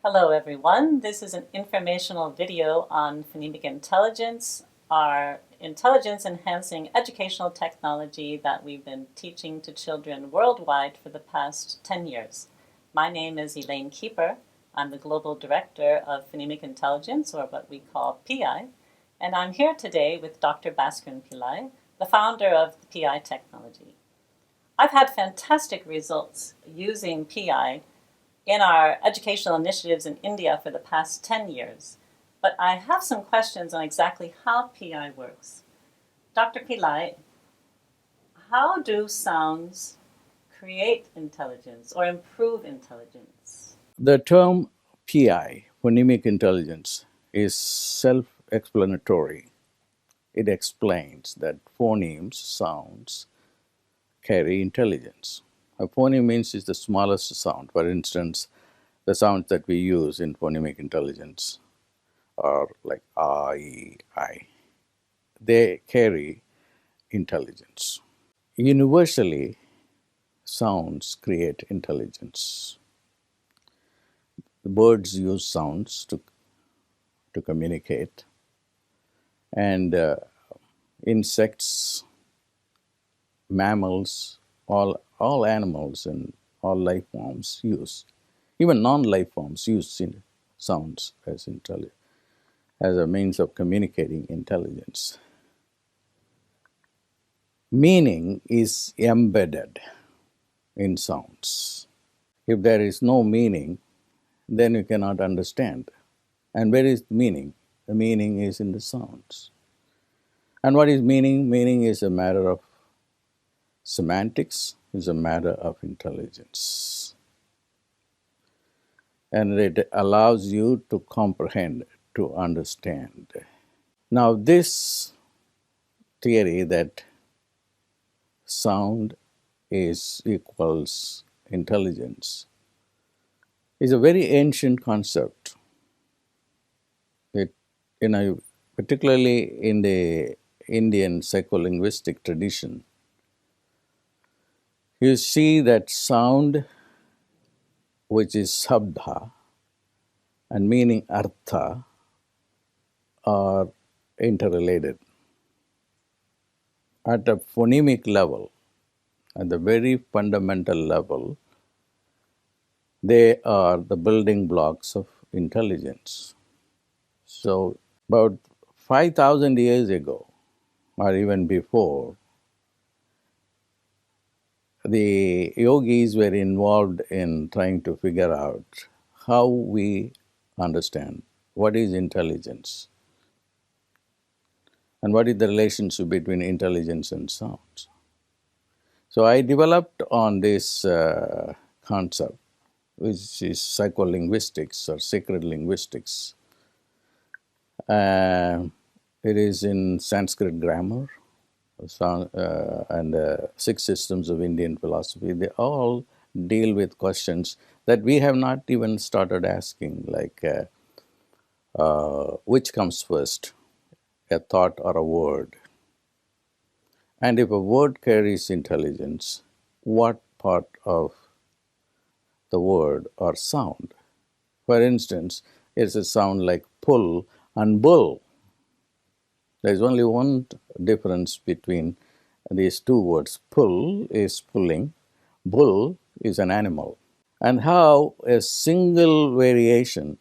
Hello everyone, this is an informational video on Phonemic Intelligence, our intelligence-enhancing educational technology that we've been teaching to children worldwide for the past 10 years. My name is Elaine Kueper. I'm the Global Director of Phonemic Intelligence, or what we call PI, and I'm here today with Dr. Baskaran Pillai, the founder of the PI technology. I've had fantastic results using PI in our educational initiatives in India for the past 10 years, but I have some questions on exactly how PI works. Dr. Pillai, how do sounds create intelligence or improve intelligence? The term PI, phonemic intelligence, is self-explanatory. It explains that phonemes, sounds, carry intelligence. A phoneme means is the smallest sound. For instance, the sounds that we use in phonemic intelligence are like I, I. They carry intelligence. Universally, sounds create intelligence. The birds use sounds to communicate, and insects, mammals, all animals and all life forms use, even non-life forms use sounds as a means of communicating intelligence. Meaning is embedded in sounds. If there is no meaning, then you cannot understand. And where is meaning? The meaning is in the sounds. And what is meaning? Meaning is a matter of semantics, is a matter of intelligence. And it allows you to comprehend, to understand. Now, this theory that sound equals intelligence is a very ancient concept. Particularly in the Indian psycholinguistic tradition, you see that sound, which is sabdha, and meaning artha, are interrelated. At a phonemic level, at the very fundamental level, they are the building blocks of intelligence. So, about 5,000 years ago, or even before, the yogis were involved in trying to figure out how we understand what is intelligence and what is the relationship between intelligence and sounds. So I developed on this concept, which is psycholinguistics or sacred linguistics. It is in Sanskrit grammar and 6 systems of Indian philosophy. They all deal with questions that we have not even started asking, like which comes first, a thought or a word? And if a word carries intelligence, what part of the word or sound? For instance, it's a sound like pull and bull. There is only one difference between these two words. Pull is pulling, bull is an animal. And how a single variation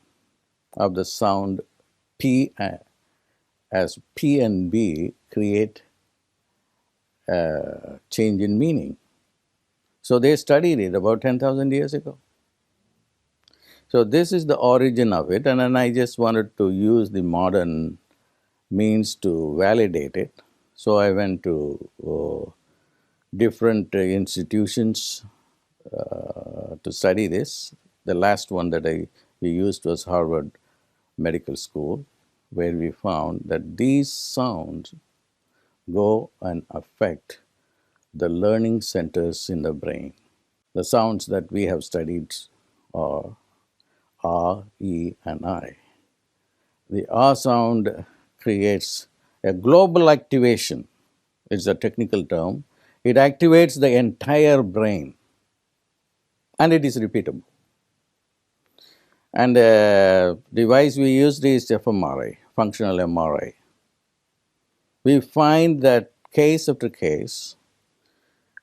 of the sound P as P and B create a change in meaning. So they studied it about 10,000 years ago. So this is the origin of it, and then I just wanted to use the modern means to validate it. So I went to different institutions to study this. The last one that we used was Harvard Medical School, where we found that these sounds go and affect the learning centers in the brain. The sounds that we have studied are A, E, and I. The A sound creates a global activation. It's a technical term. It activates the entire brain, and it is repeatable. And the device we used is fMRI, functional MRI. We find that case after case,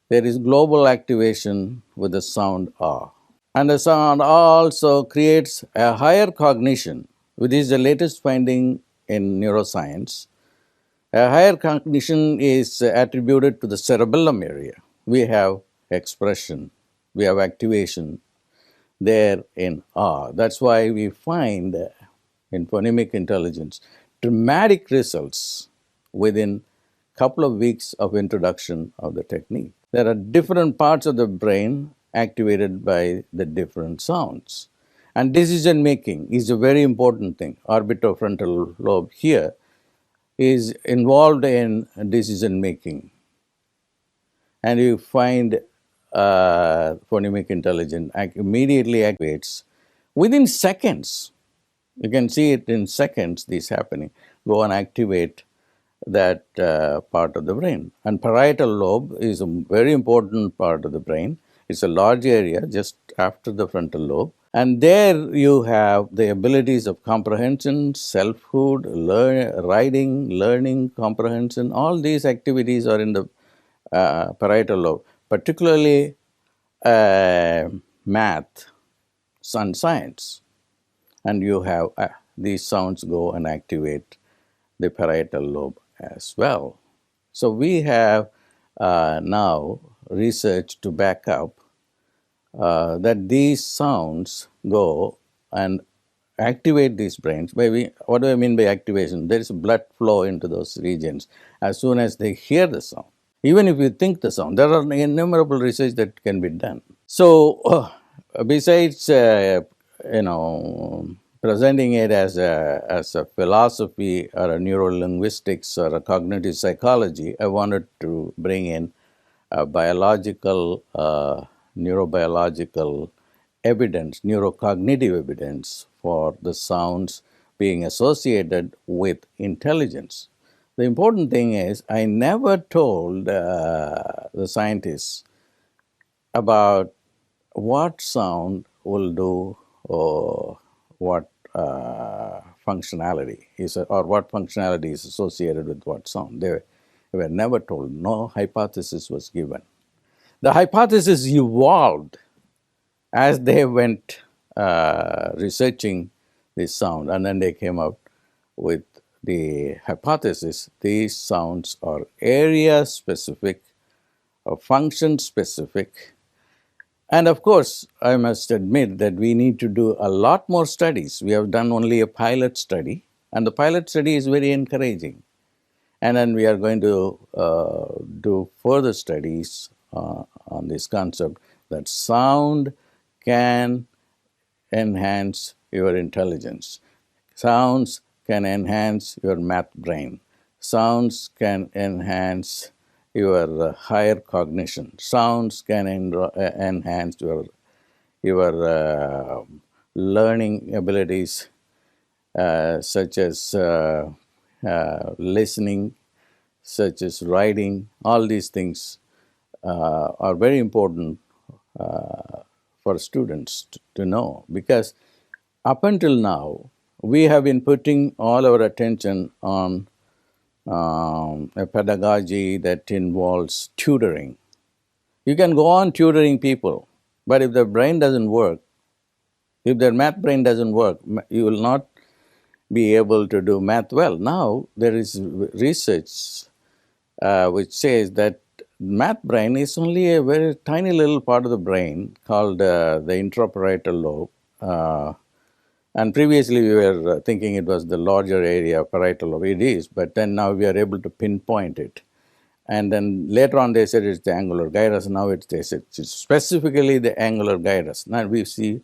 there is global activation with the sound ah. And the sound also creates a higher cognition, which is the latest finding in neuroscience. A higher cognition is attributed to the cerebellum area. We have expression, we have activation there in ah. That's why we find in phonemic intelligence dramatic results within a couple of weeks of introduction of the technique. There are different parts of the brain activated by the different sounds. And decision making is a very important thing. Orbitofrontal lobe here is involved in decision making. And you find phonemic intelligence immediately activates within seconds. You can see it in seconds, this happening. Go and activate that part of the brain. And parietal lobe is a very important part of the brain. It's a large area just after the frontal lobe. And there you have the abilities of comprehension, selfhood, writing, learning, comprehension. All these activities are in the parietal lobe, particularly math and science. And you have these sounds go and activate the parietal lobe as well. So we have now research to back up that these sounds go and activate these brains. What do I mean by activation? There is blood flow into those regions as soon as they hear the sound. Even if you think the sound, there are innumerable research that can be done. So, besides presenting it as a philosophy or a neurolinguistics or a cognitive psychology, I wanted to bring in biological, neurobiological evidence, neurocognitive evidence for the sounds being associated with intelligence. The important thing is, I never told the scientists about what sound will do or what functionality is, or what functionality is associated with what sound. They were never told. No hypothesis was given. The hypothesis evolved as they went researching this sound, and then they came up with the hypothesis these sounds are area specific or function specific. And of course, I must admit that we need to do a lot more studies. We have done only a pilot study, and the pilot study is very encouraging. And then we are going to do further studies on this concept that sound can enhance your intelligence. Sounds can enhance your math brain. Sounds can enhance your higher cognition. Sounds can enhance your learning abilities, such as listening, such as writing. All these things are very important for students to know, because up until now, we have been putting all our attention on a pedagogy that involves tutoring. You can go on tutoring people, but if their brain doesn't work, if their math brain doesn't work, you will not be able to do math well. Now, there is research which says that math brain is only a very tiny little part of the brain called the intraparietal lobe. And previously we were thinking it was the larger area of parietal lobe. It is, but then now we are able to pinpoint it. And then later on they said it's the angular gyrus. Now they said it's specifically the angular gyrus. Now we see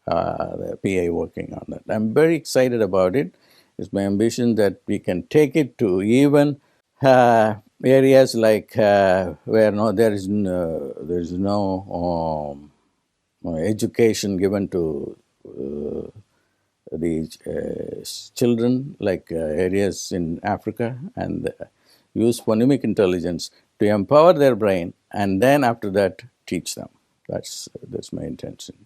the PI working on that. I'm very excited about it. It's my ambition that we can take it to even areas like where there is no education given to the children, like areas in Africa, and use phonemic intelligence to empower their brain, and then after that teach them. That's my intention.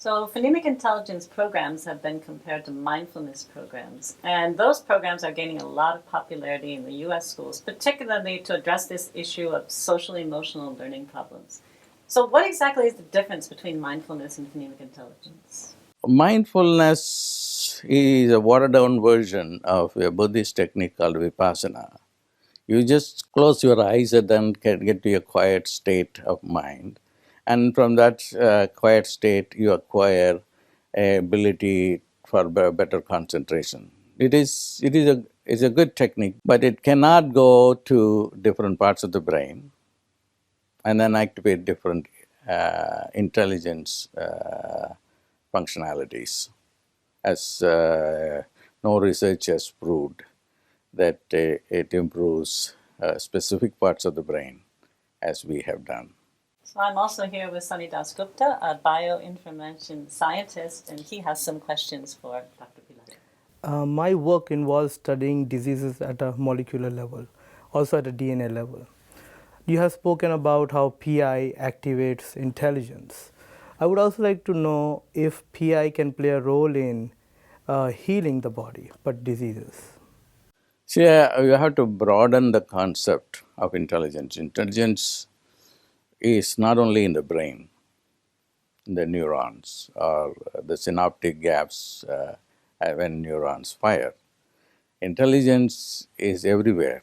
So, phonemic intelligence programs have been compared to mindfulness programs, and those programs are gaining a lot of popularity in the US schools, particularly to address this issue of social emotional learning problems. So, what exactly is the difference between mindfulness and phonemic intelligence? Mindfulness is a watered down version of a Buddhist technique called vipassana. You just close your eyes and then can get to a quiet state of mind. And from that quiet state, you acquire a ability for better concentration. It's a good technique, but it cannot go to different parts of the brain and then activate different intelligence functionalities, as no research has proved that it improves specific parts of the brain as we have done. So, I'm also here with Sunny Dasgupta, a bioinformation scientist, and he has some questions for Dr. Pillai. My work involves studying diseases at a molecular level, also at a DNA level. You have spoken about how PI activates intelligence. I would also like to know if PI can play a role in healing the body, but diseases. So, you have to broaden the concept of intelligence. Intelligence is not only in the brain, the neurons or the synaptic gaps when neurons fire. Intelligence is everywhere.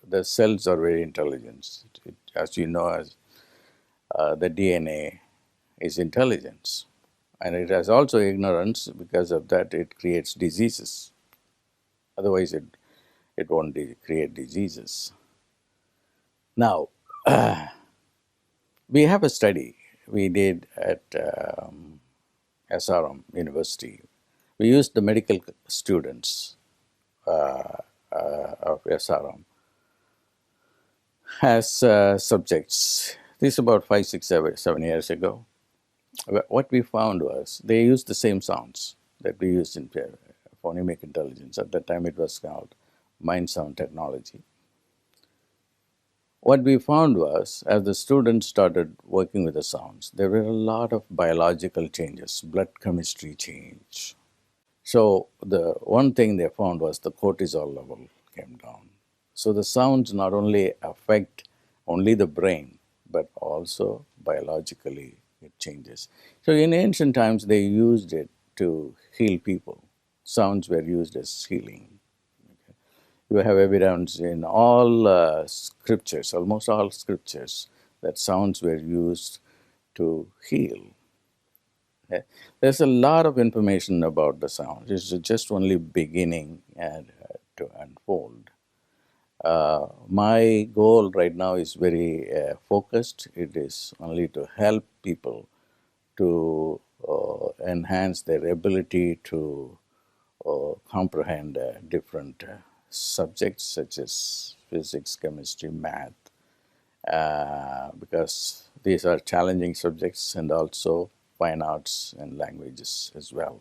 The cells are very intelligent. As you know, the DNA is intelligence. And it has also ignorance. Because of that, it creates diseases. Otherwise, it won't create diseases. Now, we have a study we did at SRM University. We used the medical students of SRM as subjects. This is about 5, 6, 7 years ago. What we found was they used the same sounds that we used in phonemic intelligence. At that time, it was called mind sound technology. What we found was, as the students started working with the sounds, there were a lot of biological changes, blood chemistry change. So the one thing they found was the cortisol level came down. So the sounds not only affect only the brain, but also biologically it changes. So in ancient times, they used it to heal people. Sounds were used as healing. You have evidence in all scriptures, almost all scriptures, that sounds were used to heal. Okay? There's a lot of information about the sounds. It's just only beginning to unfold. My goal right now is very focused. It is only to help people to enhance their ability to comprehend different subjects such as physics, chemistry, math, because these are challenging subjects, and also fine arts and languages as well.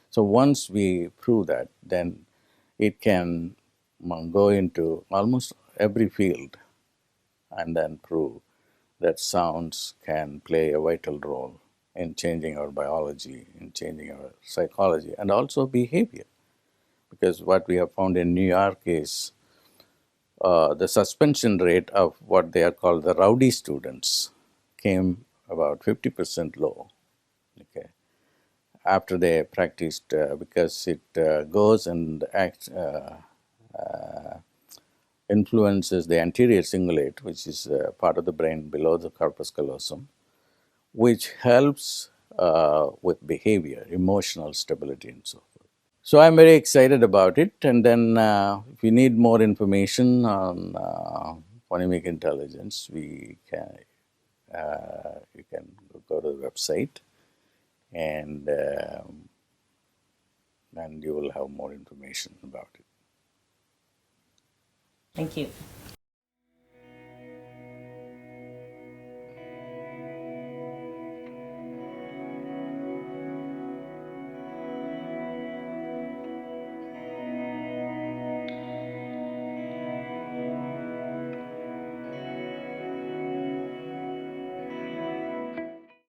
So once we prove that, then it can go into almost every field and then prove that sounds can play a vital role in changing our biology, in changing our psychology, and also behavior. Because what we have found in New York is the suspension rate of what they are called the rowdy students came about 50% low. Okay, after they practiced, because it goes and acts, influences the anterior cingulate, which is part of the brain below the corpus callosum, which helps with behavior, emotional stability, and so forth. So I'm very excited about it. And then, if you need more information on phonemic intelligence, you can go to the website, and you will have more information about it. Thank you.